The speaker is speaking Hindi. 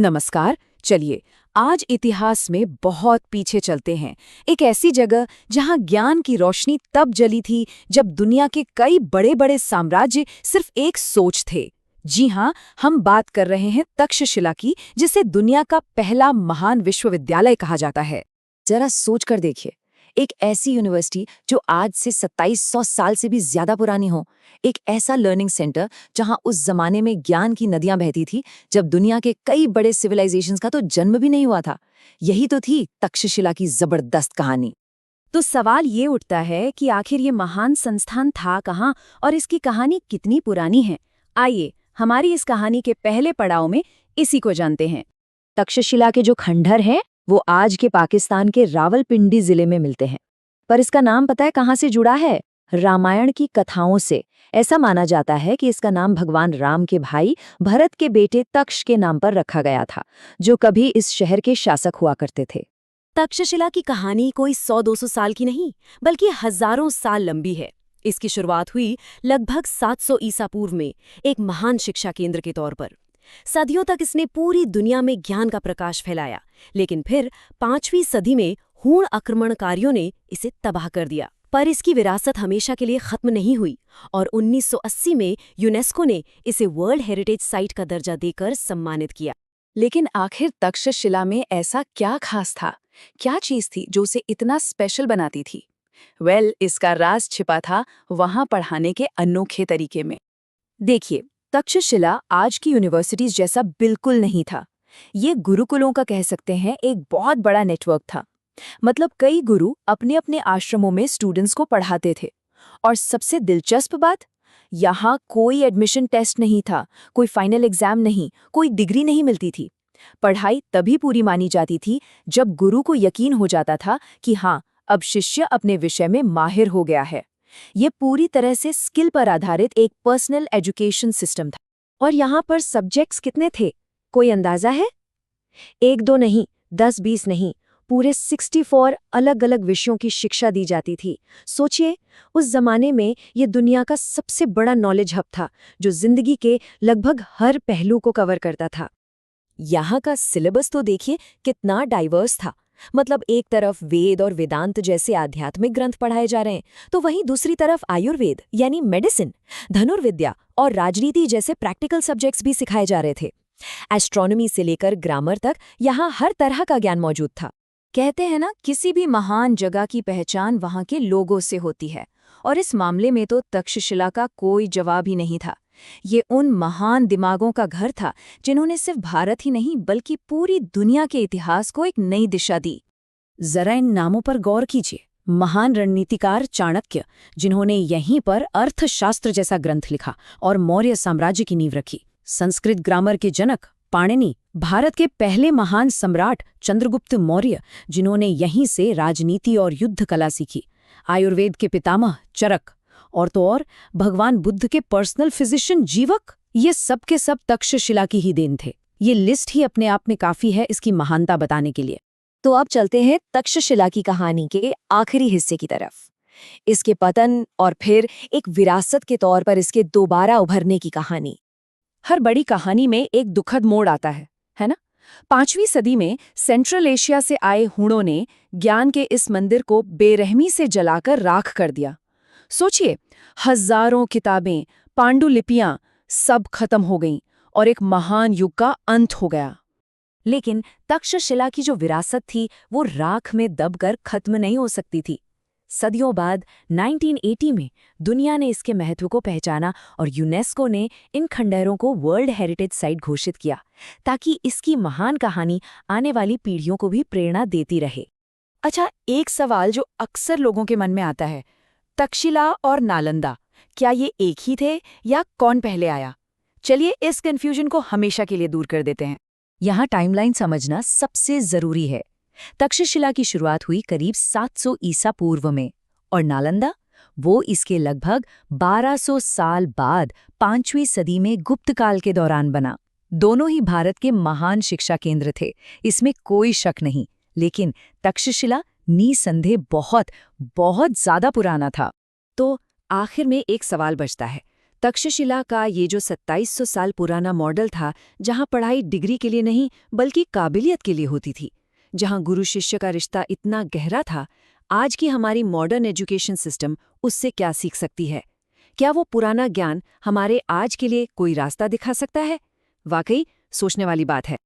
नमस्कार। चलिए आज इतिहास में बहुत पीछे चलते हैं। एक ऐसी जगह जहां ज्ञान की रोशनी तब जली थी जब दुनिया के कई बड़े बड़े साम्राज्य सिर्फ एक सोच थे। जी हाँ, हम बात कर रहे हैं तक्षशिला की, जिसे दुनिया का पहला महान विश्वविद्यालय कहा जाता है। जरा सोच कर देखिए, एक ऐसी यूनिवर्सिटी जो आज से 2700 साल से भी ज्यादा पुरानी हो, एक ऐसा लर्निंग सेंटर जहां उस जमाने में ज्ञान की नदियां बहती थी, जब दुनिया के कई बड़े सिविलाइजेशंस का तो जन्म भी नहीं हुआ था। यही तो थी तक्षशिला की जबरदस्त कहानी। तो सवाल ये उठता है कि आखिर ये महान संस्थान था कहाँ और इसकी कहानी कितनी पुरानी है। आइए हमारी इस कहानी के पहले पड़ाव में इसी को जानते हैं। तक्षशिला के जो खंडहर हैं, वो आज के पाकिस्तान के रावलपिंडी जिले में मिलते हैं। पर इसका नाम पता है कहाँ से जुड़ा है? रामायण की कथाओं से। ऐसा माना जाता है कि इसका नाम भगवान राम के भाई भरत के बेटे तक्ष के नाम पर रखा गया था, जो कभी इस शहर के शासक हुआ करते थे। तक्षशिला की कहानी कोई 100-200 साल की नहीं, बल्कि हजारों साल लंबी है। इसकी शुरुआत हुई लगभग 700 ईसा पूर्व में एक महान शिक्षा केंद्र के तौर पर। सदियों तक इसने पूरी दुनिया में ज्ञान का प्रकाश फैलाया, लेकिन फिर 5वीं सदी में हूण आक्रमणकारियों ने इसे तबाह कर दिया। पर इसकी विरासत हमेशा के लिए खत्म नहीं हुई और 1980 में यूनेस्को ने इसे वर्ल्ड हेरिटेज साइट का दर्जा देकर सम्मानित किया। लेकिन आखिर तक्षशिला में ऐसा क्या खास था? क्या चीज थी जो उसे इतना स्पेशल बनाती थी? इसका राज छिपा था वहां पढ़ाने के अनोखे तरीके में। देखिए, तक्षशिला आज की यूनिवर्सिटीज जैसा बिल्कुल नहीं था। ये गुरुकुलों का कह सकते हैं एक बहुत बड़ा नेटवर्क था। मतलब कई गुरु अपने अपने आश्रमों में स्टूडेंट्स को पढ़ाते थे। और सबसे दिलचस्प बात, यहाँ कोई एडमिशन टेस्ट नहीं था, कोई फाइनल एग्जाम नहीं, कोई डिग्री नहीं मिलती थी। पढ़ाई तभी पूरी मानी जाती थी जब गुरु को यकीन हो जाता था कि हाँ, अब शिष्य अपने विषय में माहिर हो गया है। ये पूरी तरह से स्किल पर आधारित एक पर्सनल एजुकेशन सिस्टम था। और यहाँ पर सब्जेक्ट्स कितने थे, कोई अंदाजा है? 1-2 नहीं, 10-20 नहीं, पूरे 64 अलग अलग विषयों की शिक्षा दी जाती थी। सोचिए, उस जमाने में ये दुनिया का सबसे बड़ा नॉलेज हब था, जो जिंदगी के लगभग हर पहलू को कवर करता था। यहाँ का सिलेबस तो देखिए कितना डाइवर्स था। मतलब एक तरफ वेद और वेदांत जैसे आध्यात्मिक ग्रंथ पढ़ाए जा रहे हैं, तो वहीं दूसरी तरफ आयुर्वेद यानी मेडिसिन, धनुर्विद्या और राजनीति जैसे प्रैक्टिकल सब्जेक्ट्स भी सिखाए जा रहे थे। एस्ट्रोनॉमी से लेकर ग्रामर तक यहाँ हर तरह का ज्ञान मौजूद था। कहते हैं ना, किसी भी महान जगह की पहचान वहाँ के लोगों से होती है, और इस मामले में तो तक्षशिला का कोई जवाब ही नहीं था। ये उन महान दिमागों का घर था जिन्होंने सिर्फ भारत ही नहीं बल्कि पूरी दुनिया के इतिहास को एक नई दिशा दी। जरा इन नामों पर गौर कीजिए। महान रणनीतिकार चाणक्य, जिन्होंने यहीं पर अर्थशास्त्र जैसा ग्रंथ लिखा और मौर्य साम्राज्य की नींव रखी। संस्कृत ग्रामर के जनक पाणिनि, भारत के पहले महान सम्राट चंद्रगुप्त मौर्य, जिन्होंने यहीं से राजनीति और युद्ध कला सीखी। आयुर्वेद के पितामह चरक, और तो और भगवान बुद्ध के पर्सनल फिजिशियन जीवक। ये सब के सब तक्षशिला की ही देन थे। ये लिस्ट ही अपने आप में काफी है इसकी महानता बताने के लिए। तो अब चलते हैं तक्षशिला की कहानी के आखिरी हिस्से की तरफ, इसके पतन और फिर एक विरासत के तौर पर इसके दोबारा उभरने की कहानी। हर बड़ी कहानी में एक दुखद मोड़ आता है ना? 5वीं सदी में सेंट्रल एशिया से आए हूणों ने ज्ञान के इस मंदिर को बेरहमी से जलाकर राख कर दिया। सोचिए, हजारों किताबें, पांडुलिपियां सब खत्म हो गईं और एक महान युग का अंत हो गया। लेकिन तक्षशिला की जो विरासत थी वो राख में दबकर खत्म नहीं हो सकती थी। सदियों बाद 1980 में दुनिया ने इसके महत्व को पहचाना और यूनेस्को ने इन खंडहरों को वर्ल्ड हेरिटेज साइट घोषित किया, ताकि इसकी महान कहानी आने वाली पीढ़ियों को भी प्रेरणा देती रहे। अच्छा, एक सवाल जो अक्सर लोगों के मन में आता है, तक्षशिला और नालंदा, क्या ये एक ही थे या कौन पहले आया? चलिए इस कंफ्यूजन को हमेशा के लिए दूर कर देते हैं। यहाँ टाइमलाइन समझना सबसे जरूरी है। तक्षशिला की शुरुआत हुई करीब 700 ईसा पूर्व में, और नालंदा वो इसके लगभग 1200 साल बाद 5वीं सदी में गुप्त काल के दौरान बना। दोनों ही भारत के महान शिक्षा केंद्र थे, इसमें कोई शक नहीं। लेकिन तक्षशिला निसंदेह बहुत बहुत ज्यादा पुराना था। तो आखिर में एक सवाल बचता है, तक्षशिला का ये जो 2700 साल पुराना मॉडल था, जहां पढ़ाई डिग्री के लिए नहीं बल्कि काबिलियत के लिए होती थी, जहां गुरु शिष्य का रिश्ता इतना गहरा था, आज की हमारी मॉडर्न एजुकेशन सिस्टम उससे क्या सीख सकती है? क्या वो पुराना ज्ञान हमारे आज के लिए कोई रास्ता दिखा सकता है? वाकई सोचने वाली बात है।